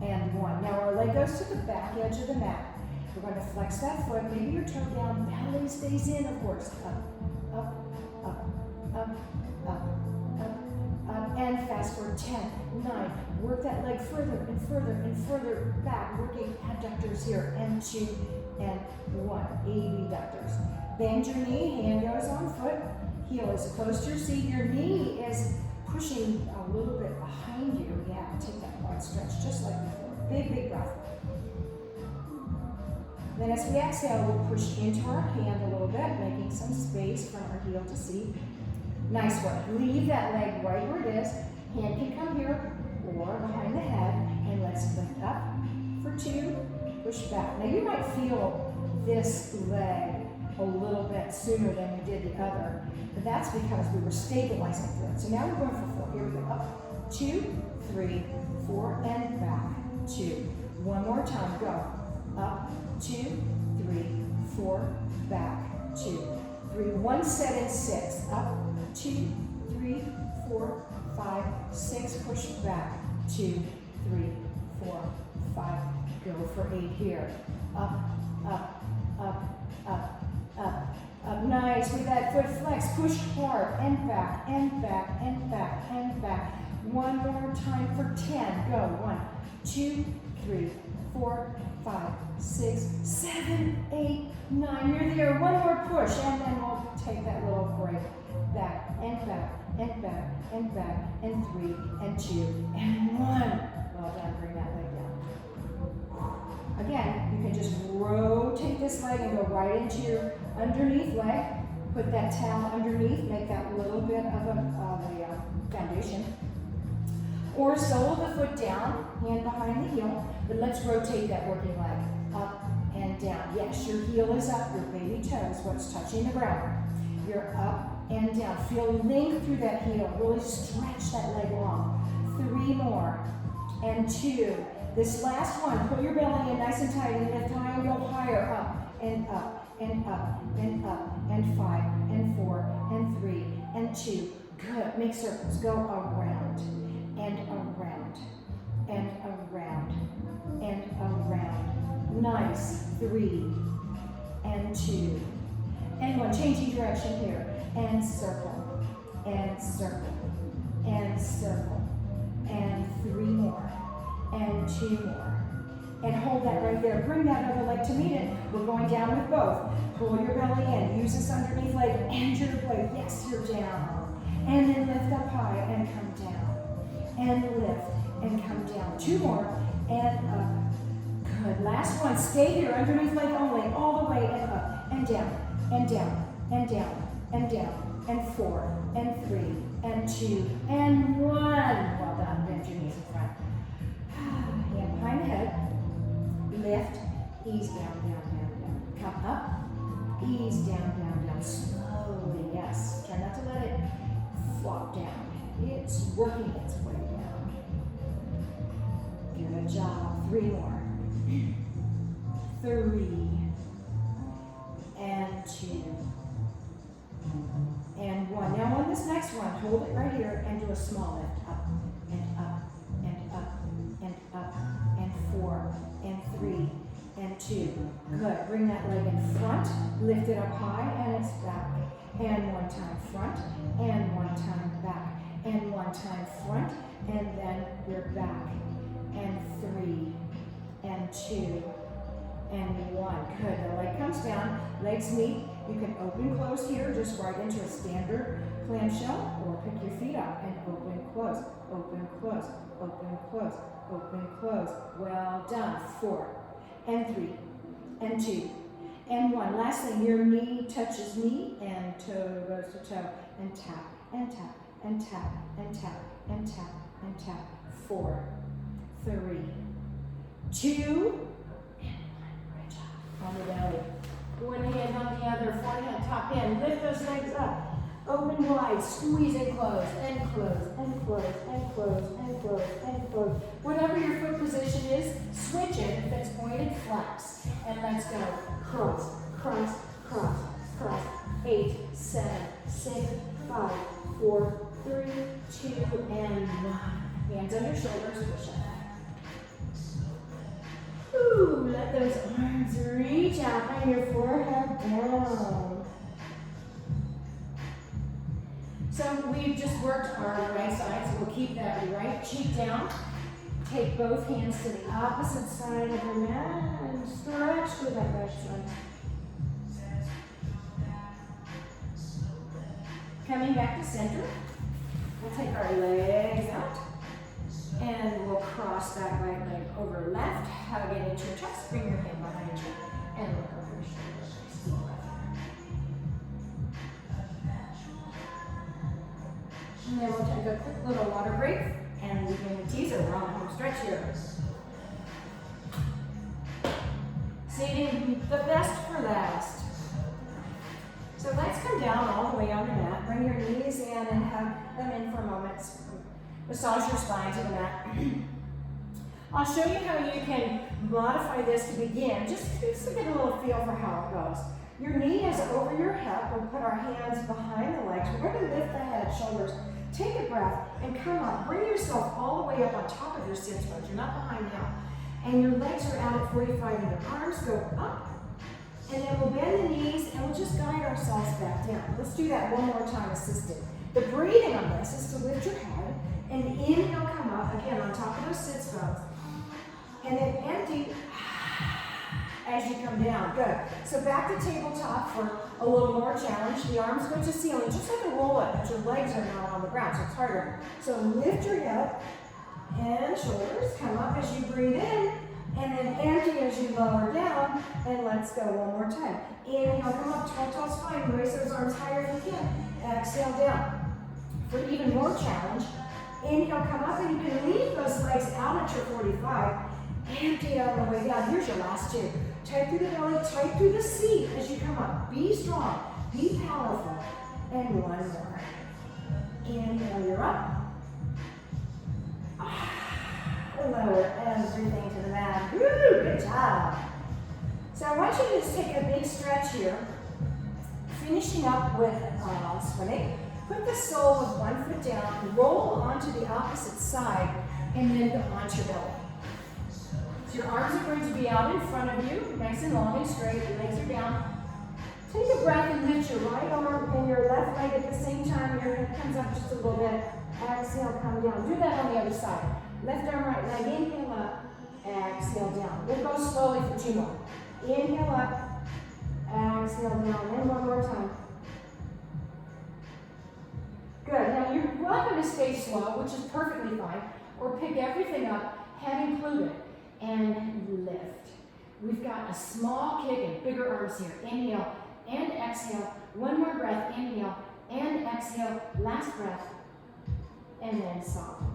and 1. Now our leg goes to the back edge of the mat. We're going to flex that foot. Maybe your toe down. Belly stays in, of course. Up, up, up, up, up, up, up. and fast forward, 10, 9, work that leg further and further and further back, working adductors here, and 2, and 1, abductors. Bend your knee, hand goes on foot, heel is close to your seat, your knee is pushing a little bit behind you, yeah, take that wide stretch just like before, big breath. Then as we exhale, we'll push into our hand a little bit, making some space from our heel to seat. Nice work. Leave that leg right where it is. Hand can come here or behind the head, and let's lift up for 2, push back. Now you might feel this leg a little bit sooner than we did the other, but that's because we were stabilizing through it. So now we're going for 4. Here we go. Up, 2, 3, 4, and back, 2. One more time, go. Up, 2, 3, 4, back, 2, 3. One set in 6. Up, 2, 3, 4, 5, 6. Push back. 2, 3, 4, 5. Go for 8 here. Up, up, up, up, up, up. Nice. With that foot flex, push hard and back and back and back and back. One more time for 10. Go. 1, 2, 3, 4, 5, 6, 7, 8, 9. You're there. One more push, and then we'll take that little break. Back and back and back and back, and 3 and 2 and 1. Well done. Bring that leg down. Again, you can just rotate this leg and go right into your underneath leg. Put that towel underneath. Make that little bit of a foundation. Or sole the foot down, hand behind the heel, but let's rotate that working leg up and down. Yes, your heel is up, your baby toe is what's touching the ground. You're up and down. Feel length through that heel. Really stretch that leg long. 3 more, and 2. This last one, pull your belly in nice and tight and lift high and go higher. Up and up and up and up, and 5 and 4 and 3 and 2. Good. Make circles. Go around. And around, and around, and around. Nice. 3, and 2, and 1. Changing direction here. And circle, and circle, and circle, and 3 more, and 2 more. And hold that right there. Bring that other leg to meet it. We're going down with both. Pull your belly in. Use this underneath leg and your blade. Yes, you're down. And then lift up high and come down. And lift and come down. 2 more and up. Good. Last one. Stay here underneath leg only, all the way and up and down and down and down and down, and 4 and 3 and 2 and 1. Well done. Bend your knees in front. Hand behind the head. Lift. Ease down, down, down, down. Come up. Ease down, down, down. Slowly. Yes. Try not to let it flop down. It's working its way down. Good job. 3 more. 3 and 2 and 1. Now on this next one, hold it right here and do a small lift. Up and up and up and up, and 4 and 3 and 2. Good. Bring that leg in front. Lift it up high, and it's back. And 1 time front, and 1 time back. And 1 time front, and then you're back. And 3 and 2 and 1. Good. The leg comes down, legs meet. You can open, close here, just right into a standard clamshell, or pick your feet up and open, close, open, close, open, close, open, close. Well done. 4 and 3 and 2 and 1. Last thing, your knee touches knee and toe goes to toe, and tap and tap and tap and tap and tap and tap. 4, 3, 2, and 1. Good job. On the belly. One hand on the other, forehand, top hand. Lift those legs up. Open wide, squeeze and close, and close, and close, and close, and close, and close. Whatever your foot position is, switch it if it's pointed, flex. And let's go. Cross, cross, cross, cross. 8, 7, 6, 5, 4, 3, 2, and 1. Hands on your shoulders, push up. Ooh, let those arms reach out and your forehead down. So So we've just worked our right side, so we'll keep that right cheek down. Take both hands to the opposite side of your mat and stretch to that right side. Coming back to center, we'll take our legs out and we'll cross that right leg over left, hug it into your chest, bring your hand behind you, and look over your shoulder. And then we'll take a quick little water break and we bring the teaser. We're on the home stretch here. Saving the best for last. So let's come down all the way on the mat. Bring your knees in and hug them in for moments. Massage your spine to the mat. I'll show you how you can modify this to begin, just to get a little feel for how it goes. Your knee is over your hip. We'll put our hands behind the legs. We're going to lift the head, shoulders. Take a breath and come up. Bring yourself all the way up on top of your sits bones. You're not behind now. And your legs are out at 45 and your arms go up. And then we'll bend the knees and we'll just guide ourselves back down. Let's do that one more time assisted. The breathing on this is to lift your head and inhale, come up again on top of those sits bones. And then empty as you come down. Good. So back to tabletop for a little more challenge. The arms go to ceiling, just like a roll-up, but your legs are not on the ground, so it's harder. So lift your hip and shoulders. Come up as you breathe in. And then empty as you lower down, and let's go one more time. Inhale, come up, tall spine, raise those arms higher if you can. Exhale down. For even more challenge, inhale, come up, and you can leave those legs out at your 45. Empty out on the way down. Here's your last two. Tight through the belly, tight through the seat as you come up. Be strong, be powerful. And one more. Inhale, you're up. Lower everything to the mat. Woo, good job. So I want you to just take a big stretch here. Finishing up with swimming. Put the sole of one foot down, roll onto the opposite side, and then go onto your belly. So your arms are going to be out in front of you, nice and long and straight, your legs are down. Take a breath and lift your right arm and your left leg at the same time. Your head comes up just a little bit. Exhale, come down. Do that on the other side. Left arm, right leg, inhale up, exhale down. We'll go slowly for 2 more. Inhale up, exhale down, and one more time. Good, now you're welcome to stay slow, which is perfectly fine, or pick everything up, head included, and lift. We've got a small kick and bigger arms here. Inhale and exhale. One more breath, inhale and exhale. Last breath, and then soften.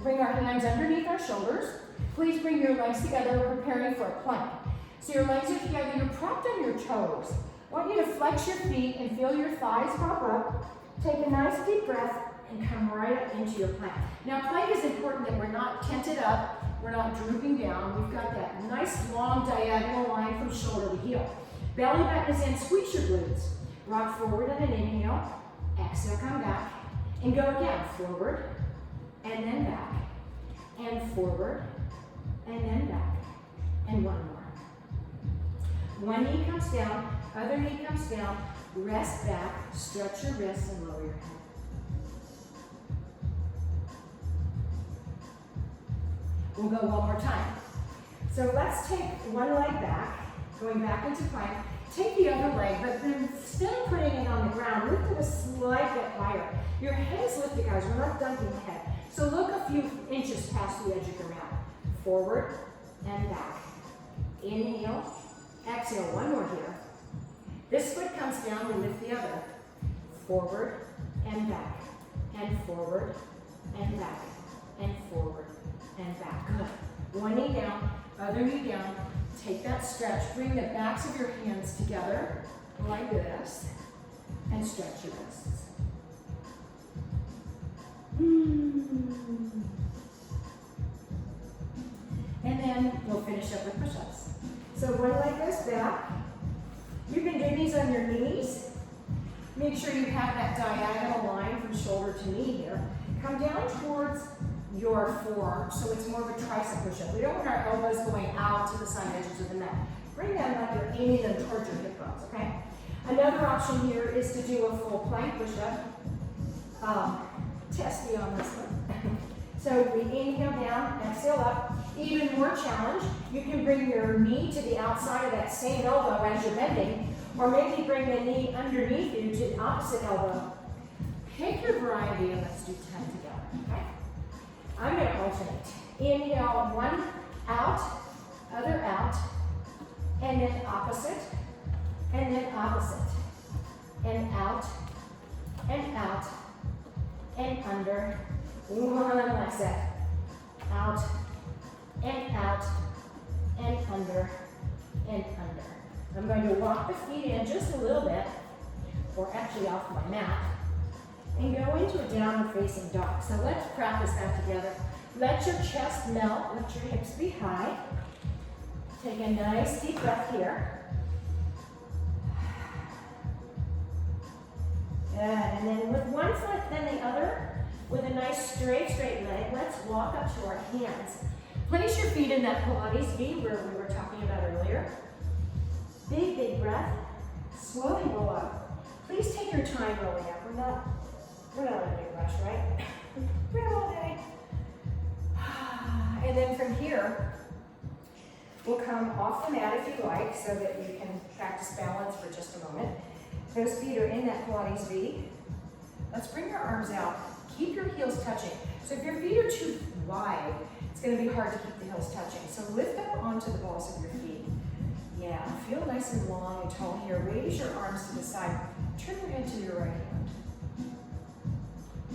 Bring our hands underneath our shoulders. Please bring your legs together. We're preparing for a plank. So your legs are together. You're propped on your toes. I want you to flex your feet and feel your thighs pop up. Take a nice deep breath and come right up into your plank. Now plank is important that we're not tented up. We're not drooping down. We've got that nice long diagonal line from shoulder to heel. Belly button is in. Squeeze your glutes. Rock forward on an inhale. Exhale, come back. And go again. Forward. And then back, and forward, and then back, and one more. One knee comes down, other knee comes down, rest back, stretch your wrists, and lower your head. We'll go one more time. So let's take one leg back, going back into plank. Take the other leg, but then instead of putting it on the ground, lift it a slight bit higher. Your head is lifted, guys. We're not dunking the head. So look a few inches past the edge of your mat. Forward and back. Inhale, exhale, one more here. This foot comes down, we lift the other. Forward and back, and forward and back, and forward and back. Good. One knee down, other knee down. Take that stretch. Bring the backs of your hands together like this, and stretch your wrists. And then we'll finish up with push-ups. So one leg goes back. You can do these on your knees. Make sure you have that diagonal line from shoulder to knee here. Come down towards your forearm, so it's more of a tricep push-up. We don't want our elbows going out to the side edges of the mat. Bring them like you're aiming them towards your hip bones, okay? Another option here is to do a full plank push-up. Test me on this one. So we inhale down, exhale up. Even more challenge, you can bring your knee to the outside of that same elbow as you're bending, or maybe bring the knee underneath you to the opposite elbow. Pick your variety and let's do 10 together, okay? I'm gonna alternate. Inhale, one out, other out, and then opposite, and then opposite, and out, and out, and under. One last set. Out, and out, and under, and under. I'm going to walk the feet in just a little bit, or actually off my mat, and go into a downward facing dog. So let's practice that together. Let your chest melt, let your hips be high. Take a nice deep breath here. Good, and then with one foot, then the other, with a nice straight leg, let's walk up to our hands. Place your feet in that Pilates V where we were talking about earlier. Big, big breath. Slowly roll up. Please take your time rolling up. We're not in a big rush, right? We have all day. And then from here, we'll come off the mat if you like, so that you can practice balance for just a moment. Those feet are in that Pilates V. Let's bring your arms out. Keep your heels touching. So if your feet are too wide, it's going to be hard to keep the heels touching. So lift up onto the balls of your feet. Yeah, feel nice and long and tall here. Raise your arms to the side. Turn your head to your right hand.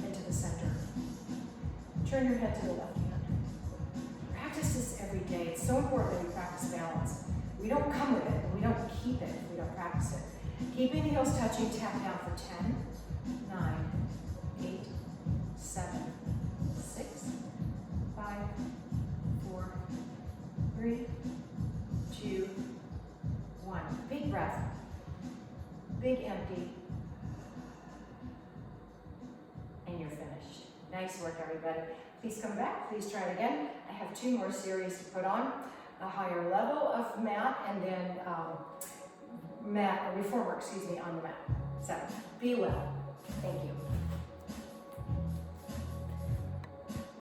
And to the center. Turn your head to the left hand. Practice this every day. It's so important that we practice balance. We don't come with it, and we don't keep it if we don't practice it. Keeping the heels touching, tap down for 10, 9, 8, 7, 6, 5, 4, 3, 2, 1. Big breath. Big empty. And you're finished. Nice work, everybody. Please come back. Please try it again. I have 2 more series to put on. A higher level of mat and then reformer, on the mat. So be well. Thank you.